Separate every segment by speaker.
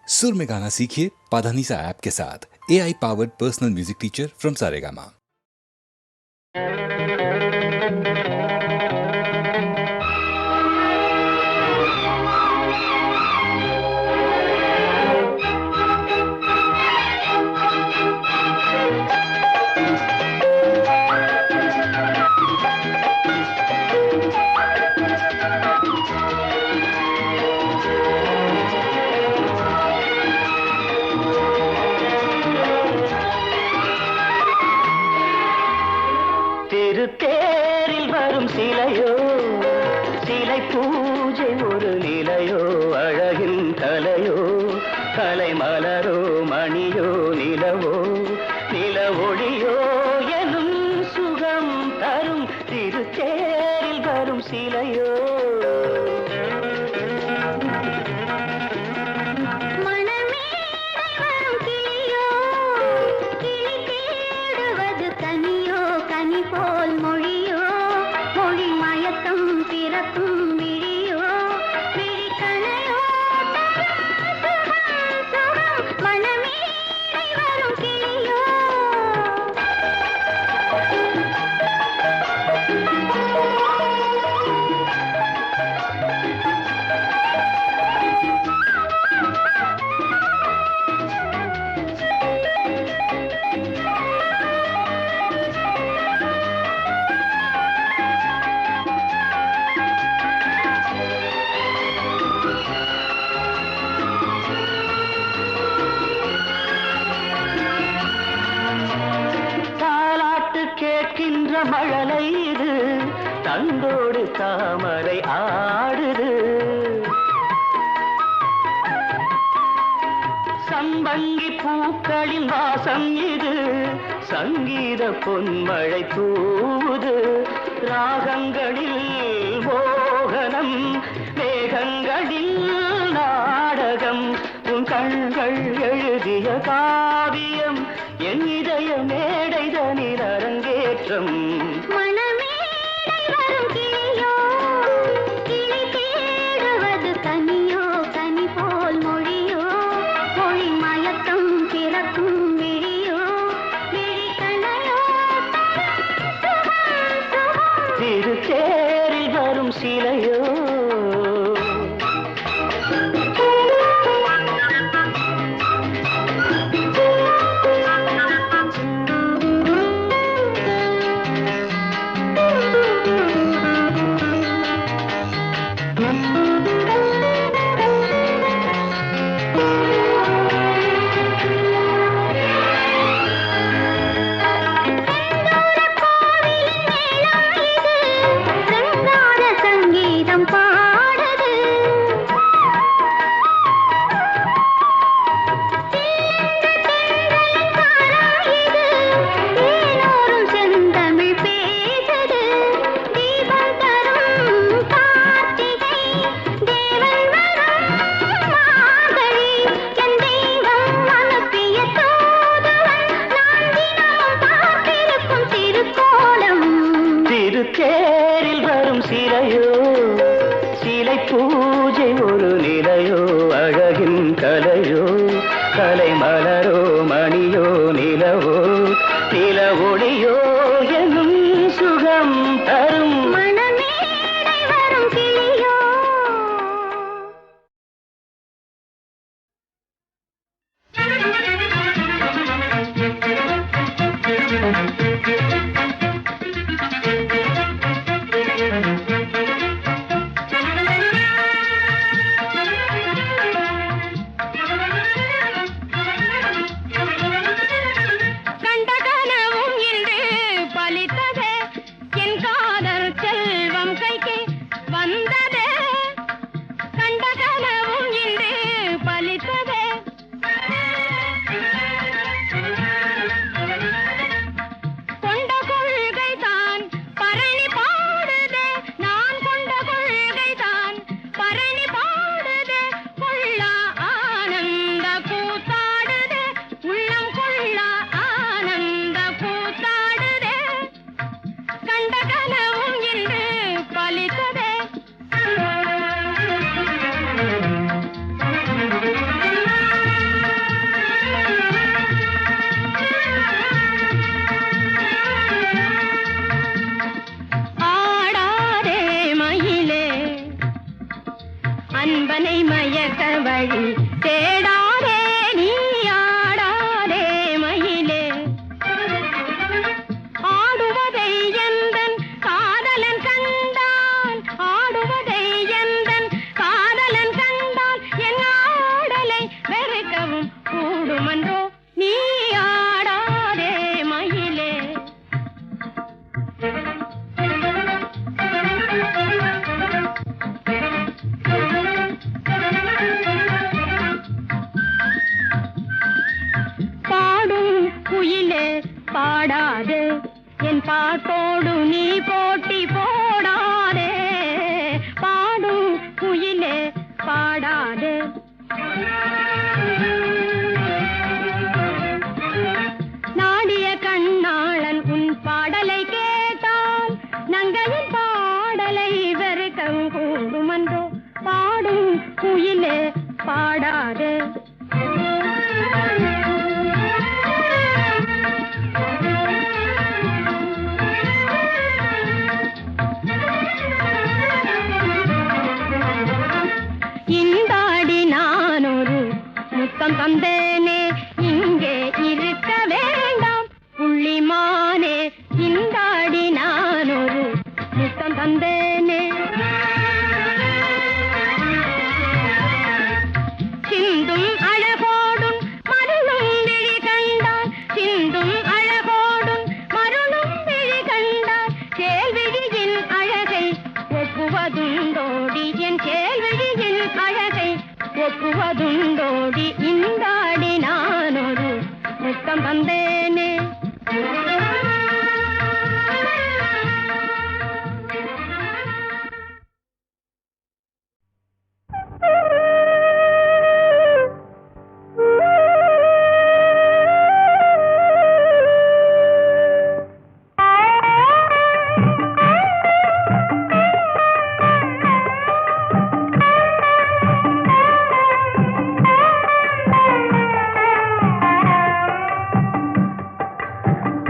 Speaker 1: सुर में गाना सीखिए पाधानीसा ऐप के साथ। AI powered personal music teacher from Saregama.
Speaker 2: தேரில் வரும் சிலையோ சிலை பூஜை ஒரு நிலையோ அழகின் கலையோ கலை மலரோ மணியோ நிலவோ நில ஒளியோ எனும் சுகம் தரும் திருத்தேரில் வரும் சிலையோ கேட்கின்ற மழலை இது தந்தோடு தாமரை ஆடுது சம்பங்கி பூக்களின் வாசம் இது சங்கீத பொன்மழை தூவுது ராகங்களில் மோகனம் மேகங்களில் நாடகம் உன் கண்கள் எழுதிய காவியம் என் இதய மேடைதனில் அரங்கேற்றம் திருத்தேரில் வரும் சிலையோ திருத்தேரில் வரும் சிலையோ சிலை பூஜை ஒரு நிலையோ அழகின் கலையோ கலை மலரோ மணியோ நிலவோ நில ஒளியோ எனும் சுகம் தரும்
Speaker 3: கூடுமன்றோ நீ ஆடாதே மயிலே. பாடும் குயிலே பாடாதே, என் பாட்டோடு நீ போட்டி போடாதே. பாடும் குயிலே பாடாதே. நாடிய கண்ணாளன் உன் பாடலை கேட்டால் நங்கையின் பாடலை வெறுக்கம் கூடுமன்றோ. பாடும் குயிலே பாடாதே. இந்தாடி நான் ஒரு முத்தம் தந்தேனே, இங்கே இருக்க வேண்டாம் புள்ளிமானே. இந்தாடி நான் ஒரு முத்தம் தந்தேனே. சிந்தும் அழகோடும் மருளும் விழி கண்டார், சிந்தும் அழகோடும் மருளும் விழி கண்டார். கேள்விழியின் அழகை ஒப்புவதுண்டோடி, என் கேள்விழியின் அழகை ஒப்புவதுண்டோடி. இந்தாடி நான் ஒரு முத்தம் தந்தேனே.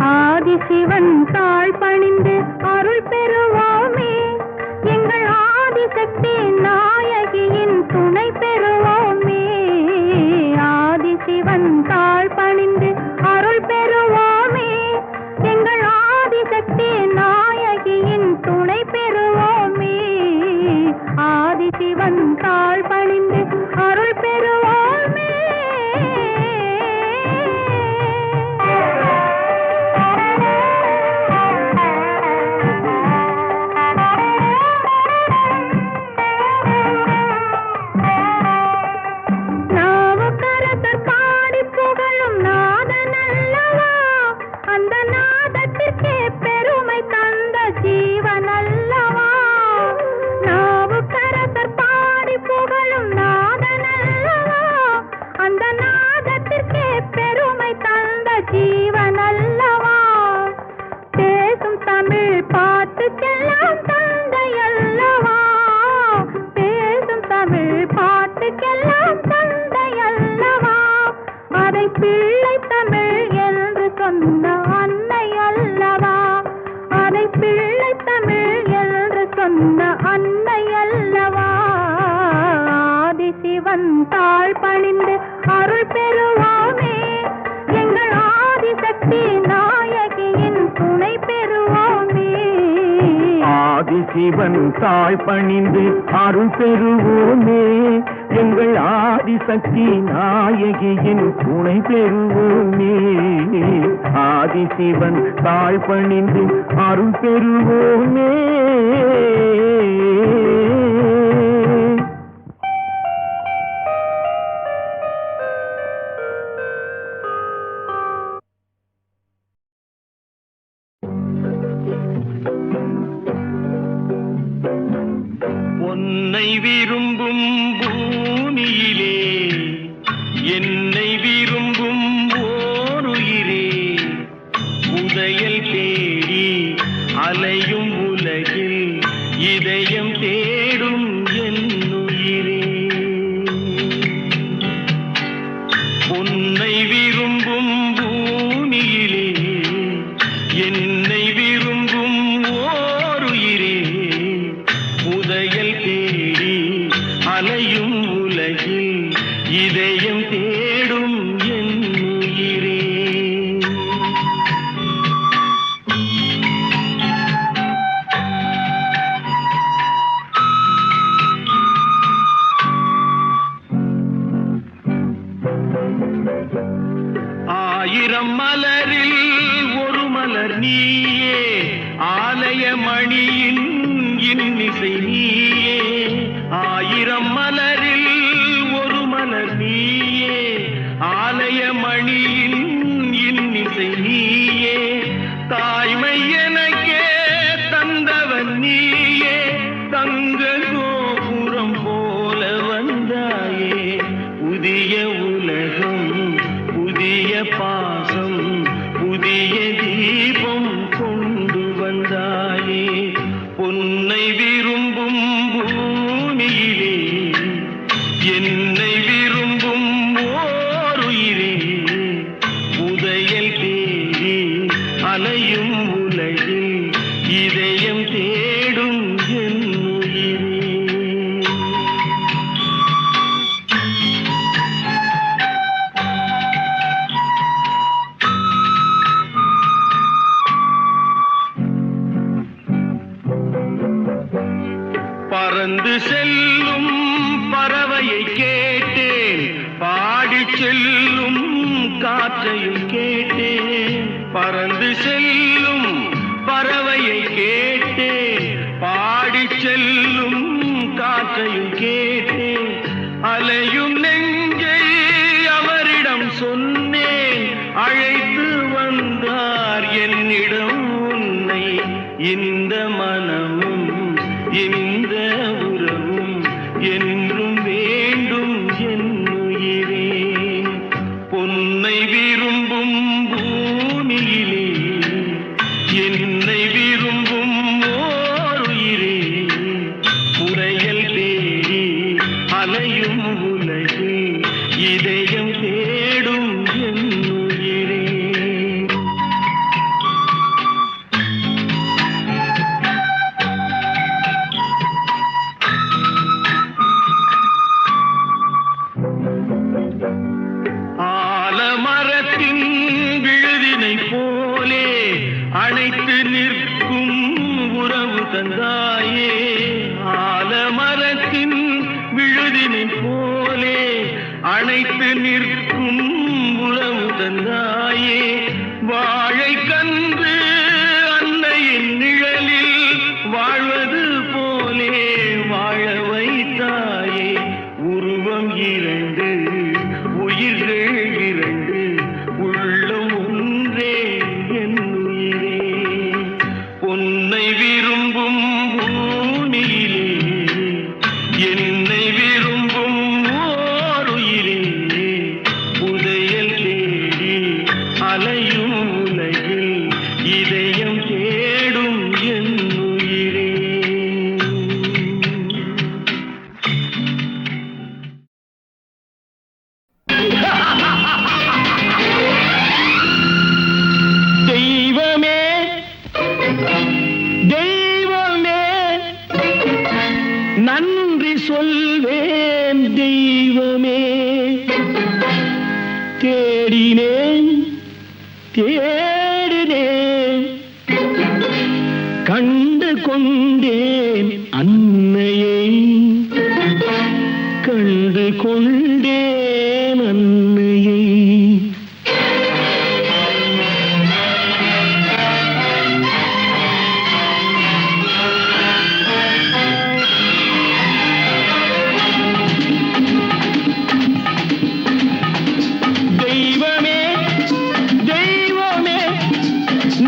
Speaker 3: ஆதிசிவன் தாழ் பணிந்து அருள் பெறுவோமே, எங்கள் ஆதிசக்தி நாயகியின் துணை பெறுவோமே. ஆதிசிவன் தாழ் பணிந்து அருள் பெறுவோமே, எங்கள் ஆதிசக்தி நாயகியின் துணை பெறுவோமே. ஆதிசிவன் தாழ் பணிந்து அருள் பெறுவோமே. தாழ் பணிந்து அருள் பெறுவோமே, எங்கள் ஆதிசக்தி நாயகியின் துணை பெறுவோமே.
Speaker 2: ஆதிசிவன் தாழ் பணிந்து அருள் பெறுவோமே, எங்கள் ஆதிசக்தி நாயகியின் துணை பெறுவோமே. ஆதிசிவன் தாழ் பணிந்து அருள் பெறுவோமே. உன்னை விரும்பும் பூமியிலே என்னை விரும்பும் ஓருயிரே, உதயல் தேடி அலையும் உலகில் இதயம் தேடும் என்னுயிரே. உன்னை விரும்பும் பூமியிலே என்னை விரும்பும் ஓருயிரே, உதயல் தேடி அலையும் உலகில் இதயம் தேடும் என்னுயிரே.
Speaker 4: ஆயிரம் மலரில் ஒரு மலர் நீயே, ஆலய மணியின் இன்னிசை நீயே. ஆயிரம் மலரில் ஒரு மலர் நீயே, ஆலய மணியின் இன்னிசை நீயே. தாய்மை எனக்கே தந்தவன் நீயே, தங்க கோபுரம் போல வந்தாயே. புதிய உலகம், புதிய பாசம், புதிய தீபம் கொண்டு வந்தாயே. பொன்னை விரும்பும் பூமியிலே என்னை விரும்பும் ஓருயிரே. புதையல் தேடி அலையும் உலகில் இதயம் தேடும் என் உயிரே. பறந்து செல்லும் பறவையை கேட்டேன், பாடிச் செல்லும் காற்றையும் கேட்டேன். பறந்து செல்லும் பறவையை கேட்டேன், பாடிச் செல்லும் காற்றையும் கேட்டேன். அலையும் நெஞ்சை அவரிடம் சொன்னேன், அழைத்து வந்தார் என்னிடம் உன்னை. இந்த மனமும் இந்த உறவும் என்றும் வேண்டும் என் உயிரே. பொன்னை விரும்பும் பூமியிலே என்னை விரும்பும் ஓருயிரே. புதையல் தேடி அலையும் உலகில் இதயம் தேடும் என் உயிரே. ஆலமரத்தின் விழுதினை போலே அணைத்து நிற்கும் உறவு தந்தாயே. ஆலமரத்தின் விழுதினை போலே அணைத்து நிற்கும் உறவு தந்தாயே. வாழை கன்று அன்னையின் நிழலில் வாழ்வது போலே வாழ வைத்தாயே. உருவம் இரண்டு, உயிர்கள் இரண்டு, உள்ளம் ஒன்றே என் உயிரே. பொன்னை விரும்பும் பூமியிலே என்னை விரும்பும் ஓருயிரே. புதையல் தேடி அலையும் உலகில் இதயம் தேடும் என் உயிரே. தெய்வமே தெய்வமே நன்றி சொல்வேன் தெய்வமே. தேடினேன் தேடினேன் கண்டு கொண்டேன் அன்னையை, கண்டு கொண்டேன் அன்னையை. தெய்வமே தெய்வமே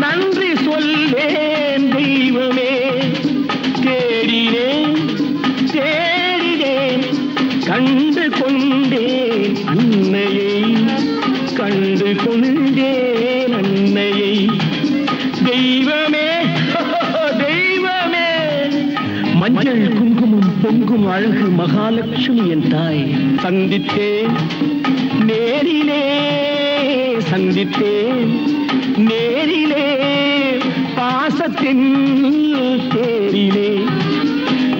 Speaker 4: நன்றி சொல்வேன் தெய்வமே. தேடினேன் தேடினேன் கண்டு கொண்டேன் அன்னையை, கண்டு கொண்டேன் அன்னையை. தெய்வமே தெய்வமே மஞ்சள் குங்குமம் பொங்கும் அழகு மகாலட்சுமி என் தாய். சந்தித்தேன் நேரிலே, சந்தித்தேன் நேரிலே, பாசத்தின் தேரிலே.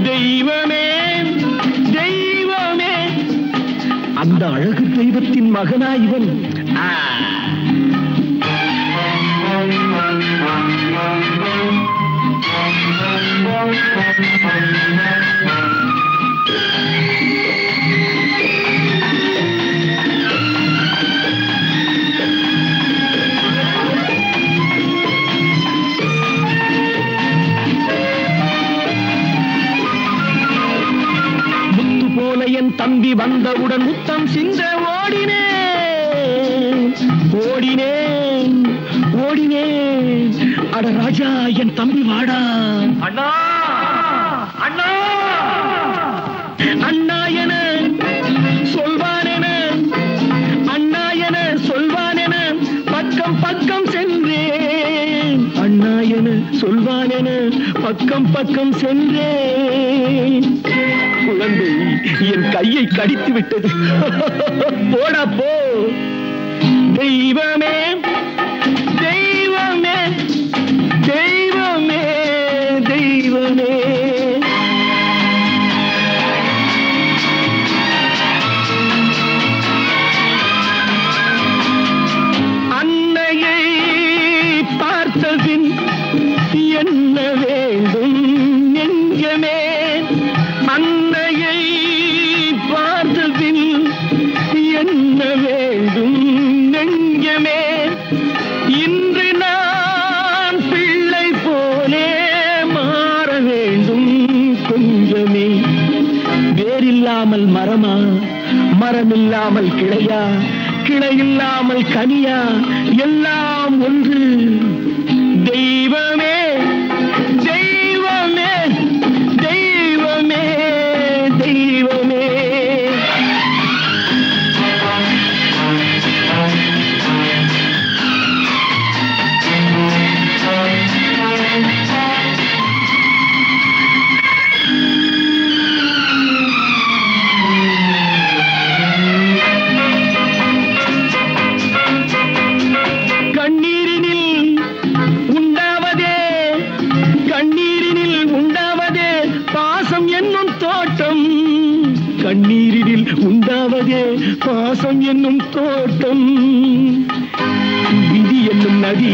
Speaker 4: தெய்வமே தெய்வமே அந்த அழகு தெய்வத்தின் மகனா இவன். ஓடினேன் ஓடினேன். அட ராஜா, என் தம்பி வாடா.
Speaker 2: அண்ணா அண்ணா
Speaker 4: அண்ணா என சொல்வான் என, அண்ணா என சொல்வான் என பக்கம் பக்கம் சென்றேன். அண்ணா என சொல்வான் என பக்கம் பக்கம் சென்றேன். குழந்தை என் கையை கடித்து விட்டது. போடா போ. தெய்வமே தெய்வமே தெய்வமே தெய்வமே. அன்னையை பார்த்தபின் என்ன வேண்டும் நெஞ்சமே? அன்னையை பார்த்தபின் என்ன வேண்டும் நெஞ்சமே? இன்று நான் பிள்ளை போலே மாற வேண்டும் கொஞ்சமே. வேரில்லாமல் மரமா, மரமில்லாமல் கிளையா, கிளையில்லாமல் கனியா, எல்லாம் ஒன்று. தெய்வமே தெய்வமே தெய்வமே தெய்வமே. கண்ணீரினில் உண்டாவதே, கண்ணீரினில் உண்டாவதே பாசம் என்னும் தோட்டம். கண்ணீரினில் உண்டாவதே பாசம் என்னும் தோட்டம். விதி என்னும் நதி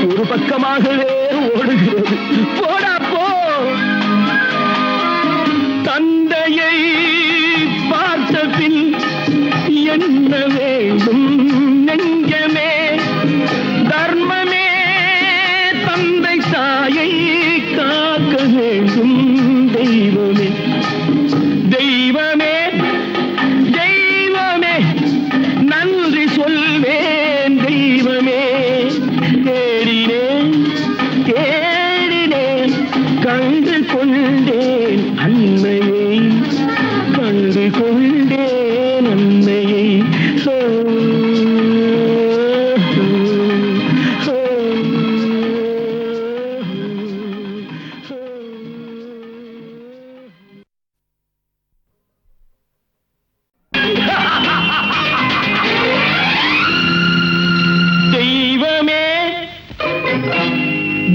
Speaker 4: ஒரு பக்கமாகவே ஓடுகிறது. போடா போ. தந்தையை பார்த்த பின் என்ன வேண்டும் நெஞ்சமே? தர்மமே தந்தை தாயை காக்க வேண்டும். தெய்வமே தெய்வமே தெய்வமே நன்றி சொல்வேன். தெய்வமே தேடினேன் தேடினேன், கண்டு கொண்டேன் அன்னையை, கண்டு கொண்டேன் அன்னையை. தெய்வமே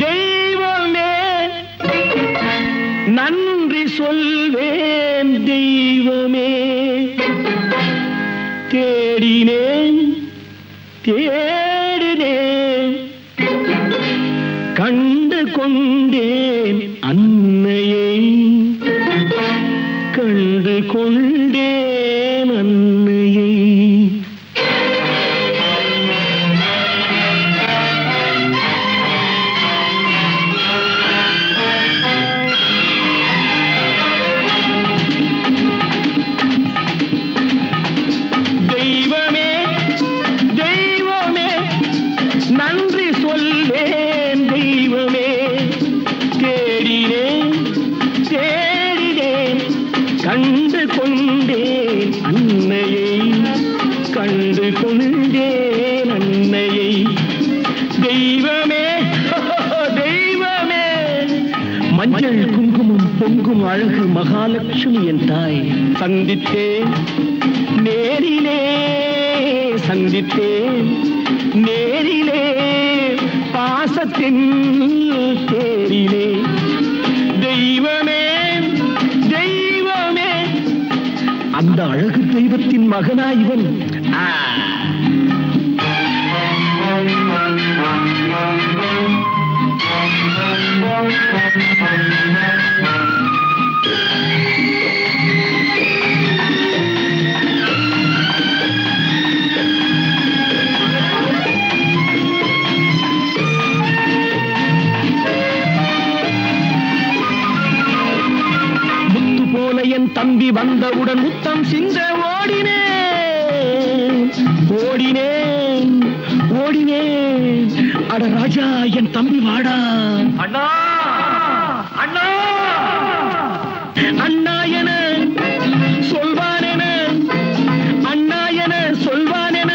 Speaker 4: தெய்வமே நன்றி சொல்வேன். தெய்வமே தேடினேன் தேடினேன், கண்டு கொண்டேன் அன்னையை, கண்டு கொண்டேன் அன்னையை. தெய்வமே தெய்வமே நன்றி சொல்வேன். தெய்வமே தேடினேன் தேடினேன், கண்டு கொண்டேன் அன்னையை, கண்டு கொண்டேன் அன்னையை. தெய்வமே தெய்வமே. மஞ்சள் குங்குமம் பொங்கும் அழகு மகாலட்சுமி என் தாய். சந்தித்தேன் நேரிலே, சந்தித்தேன் நேரிலே, பாசத்தின் தேரிலே. தெய்வமே தெய்வமே. அந்த அழகு தெய்வத்தின் மகனா இவன். முத்து போல என் தம்பி வந்தவுடன் முத்தம் சிந்த ஓடினேன் ஓடினேன் அட ராஜா என் தம்பி வாடா. அண்ணா அண்ணா அண்ணா என சொல்வானென, அண்ணா என சொல்வானென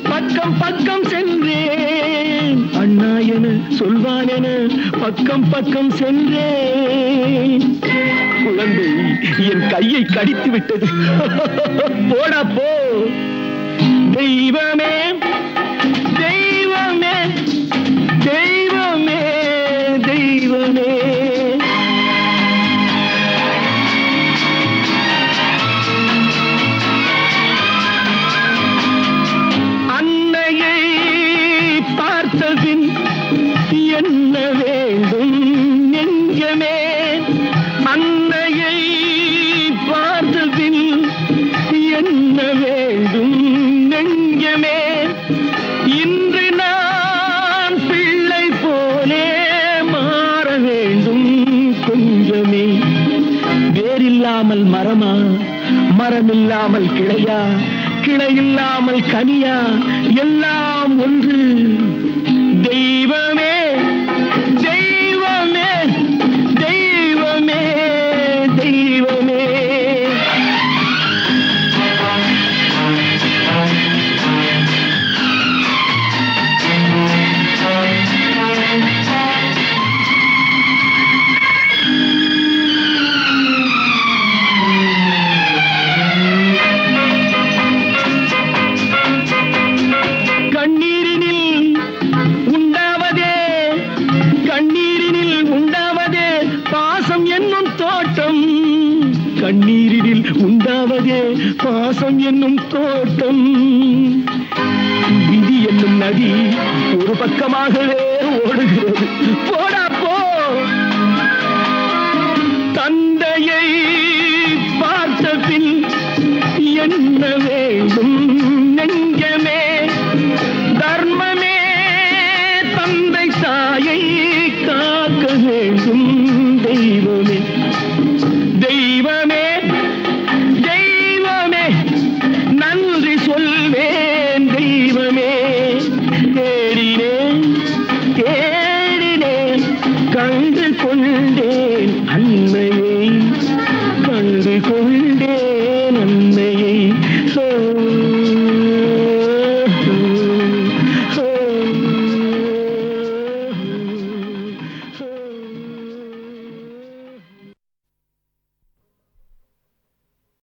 Speaker 4: பக்கம் பக்கம் சென்றேன். அண்ணா என சொல்வானென பக்கம் பக்கம் சென்றேன். குழந்தை என் கையை கடித்து விட்டது. போடா போ. தெய்வமே தெய்வமே தெய்வமே தெய்வமே. அன்னையை பார்த்தபின் என்ன வேண்டும் நெஞ்சமே. அன்னையை பார்த்தபின் என்ன வேண்டும் நெஞ்சமே. இன்று நான் பிள்ளை போலே மாற வேண்டும் கொஞ்சமே. வேரில்லாமல் மரமா, மரமில்லாமல் கிளையா, கிளையில்லாமல் கனியா, எல்லாம் ஒன்று. தெய்வமே தெய்வமே தெய்வமே தெய்வமே. கண்ணீரினில் உண்டாவதே, கண்ணீரினில் உண்டாவதே பாசம் என்னும் தோட்டம். கண்ணீரினில் உண்டாவதே பாசம் என்னும் தோட்டம். விதி என்னும் நதி ஒரு பக்கமாகவே ஓடுகிறது. போடா போ. தந்தையை பார்த்த பின் என்ன வேண்டும்